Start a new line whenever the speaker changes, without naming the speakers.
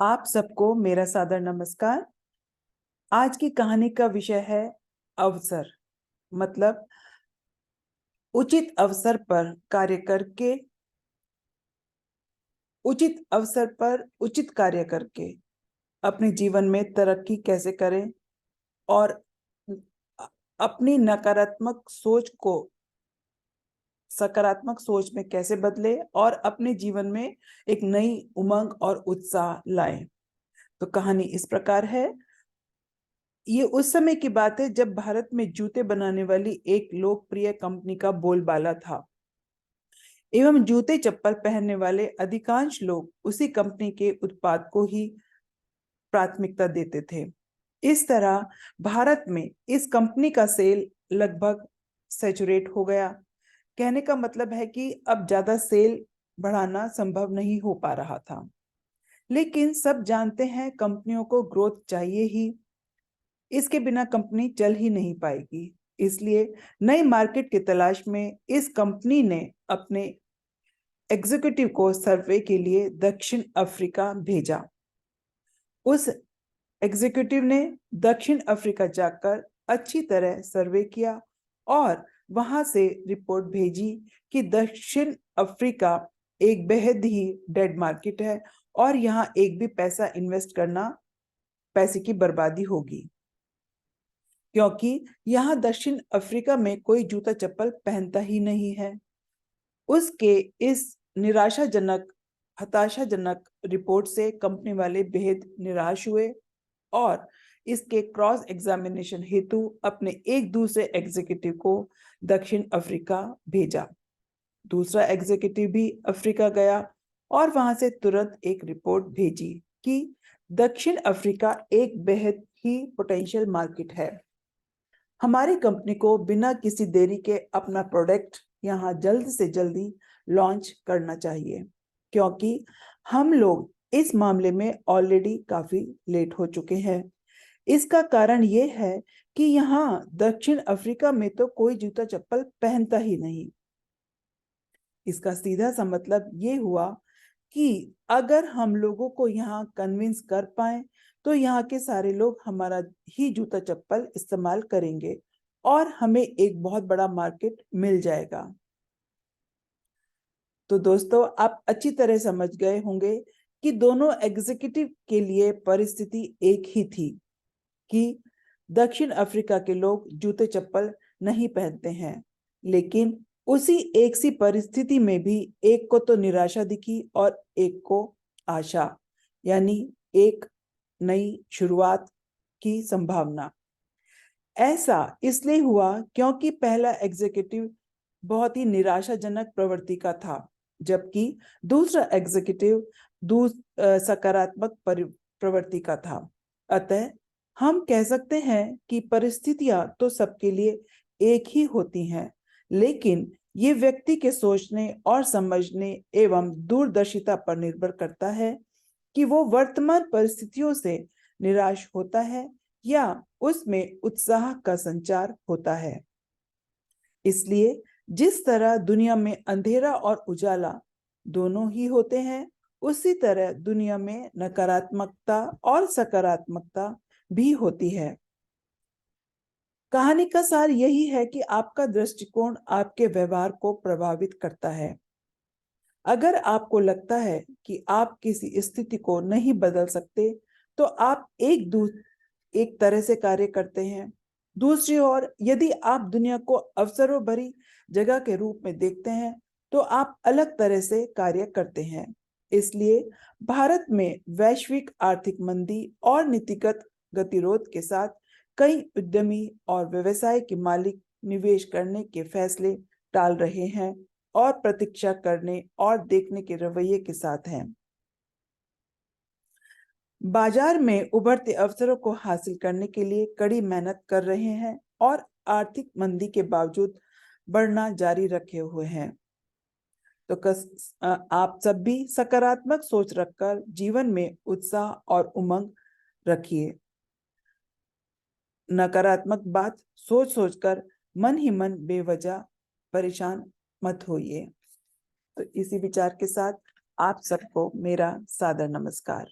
आप सबको मेरा सादर नमस्कार। आज की कहानी का विषय है अवसर। मतलब उचित अवसर पर कार्य करके, उचित अवसर पर उचित कार्य करके अपने जीवन में तरक्की कैसे करें और अपनी नकारात्मक सोच को सकारात्मक सोच में कैसे बदले और अपने जीवन में एक नई उमंग और उत्साह लाएं। तो कहानी इस प्रकार है। ये उस समय की बात है जब भारत में जूते बनाने वाली एक लोकप्रिय कंपनी का बोलबाला था एवं जूते चप्पल पहनने वाले अधिकांश लोग उसी कंपनी के उत्पाद को ही प्राथमिकता देते थे। इस तरह भारत में इस कंपनी का सेल लगभग सैचुरेट हो गया। कहने का मतलब है कि अब ज्यादा सेल बढ़ाना संभव नहीं हो पा रहा था। लेकिन सब जानते हैं कंपनियों को ग्रोथ चाहिए ही, इसके बिना कंपनी चल ही नहीं पाएगी। इसलिए नई मार्केट की तलाश में इस कंपनी ने अपने एग्जीक्यूटिव को सर्वे के लिए दक्षिण अफ्रीका भेजा। उस एग्जीक्यूटिव ने दक्षिण अफ्रीका जाकर अच्छी तरह सर्वे किया और वहां से रिपोर्ट भेजी कि दक्षिण अफ्रीका एक बेहद ही डेड मार्केट है और यहाँ एक भी पैसा इन्वेस्ट करना पैसे की बर्बादी होगी, क्योंकि यहाँ दक्षिण अफ्रीका में कोई जूता चप्पल पहनता ही नहीं है। उसके इस हताशाजनक रिपोर्ट से कंपनी वाले बेहद निराश हुए और इसके क्रॉस एग्जामिनेशन हेतु अपने एक दूसरे एग्जीक्यूटिव को दक्षिण अफ्रीका भेजा। दूसरा एग्जीक्यूटिव भी अफ्रीका गया और वहां से तुरंत एक रिपोर्ट भेजी कि दक्षिण अफ्रीका एक बेहद ही पोटेंशियल मार्केट है। हमारी कंपनी को बिना किसी देरी के अपना प्रोडक्ट यहाँ जल्द से जल्दी लॉन्च करना चाहिए, क्योंकि हम लोग इस मामले में ऑलरेडी काफी लेट हो चुके हैं। इसका कारण ये है कि यहाँ दक्षिण अफ्रीका में तो कोई जूता चप्पल पहनता ही नहीं। इसका सीधा सा मतलब ये हुआ कि अगर हम लोगों को यहाँ कन्विंस कर पाए तो यहाँ के सारे लोग हमारा ही जूता चप्पल इस्तेमाल करेंगे और हमें एक बहुत बड़ा मार्केट मिल जाएगा। तो दोस्तों, आप अच्छी तरह समझ गए होंगे कि दोनों एग्जीक्यूटिव के लिए परिस्थिति एक ही थी कि दक्षिण अफ्रीका के लोग जूते चप्पल नहीं पहनते हैं। लेकिन उसी एक सी परिस्थिति में भी एक को तो निराशा दिखी और एक को आशा, यानी एक नई शुरुआत की संभावना। ऐसा इसलिए हुआ क्योंकि पहला एग्जीक्यूटिव बहुत ही निराशाजनक प्रवृत्ति का था, जबकि दूसरा एग्जीक्यूटिव सकारात्मक प्रवृत्ति का था। अतः हम कह सकते हैं कि परिस्थितियां तो सबके लिए एक ही होती हैं, लेकिन ये व्यक्ति के सोचने और समझने एवं दूरदर्शिता पर निर्भर करता है कि वो वर्तमान परिस्थितियों से निराश होता है या उसमें उत्साह का संचार होता है। इसलिए जिस तरह दुनिया में अंधेरा और उजाला दोनों ही होते हैं, उसी तरह दुनिया में नकारात्मकता और सकारात्मकता भी होती है। कहानी का सार यही है कि आपका दृष्टिकोण आपके व्यवहार को प्रभावित करता है। अगर आपको लगता है कि आप किसी स्थिति को नहीं बदल सकते, तो आप एक तरह से कार्य करते हैं। दूसरी ओर, यदि आप दुनिया को अवसरों भरी जगह के रूप में देखते हैं, तो आप अलग तरह से कार्य करते हैं। इसलिए भारत में वैश्विक आर्थिक मंदी और नीतिगत गतिरोध के साथ कई उद्यमी और व्यवसाय के मालिक निवेश करने के फैसले टाल रहे हैं और प्रतीक्षा करने और देखने के रवैये के साथ हैं। बाजार में उभरते अवसरों को हासिल करने के लिए कड़ी मेहनत कर रहे हैं और आर्थिक मंदी के बावजूद बढ़ना जारी रखे हुए हैं। तो आप सब भी सकारात्मक सोच रखकर जीवन में उत्साह और उमंग रखिए। नकारात्मक बात सोच सोचकर मन ही मन बेवजह परेशान मत होइए। तो इसी विचार के साथ आप सबको मेरा सादर नमस्कार।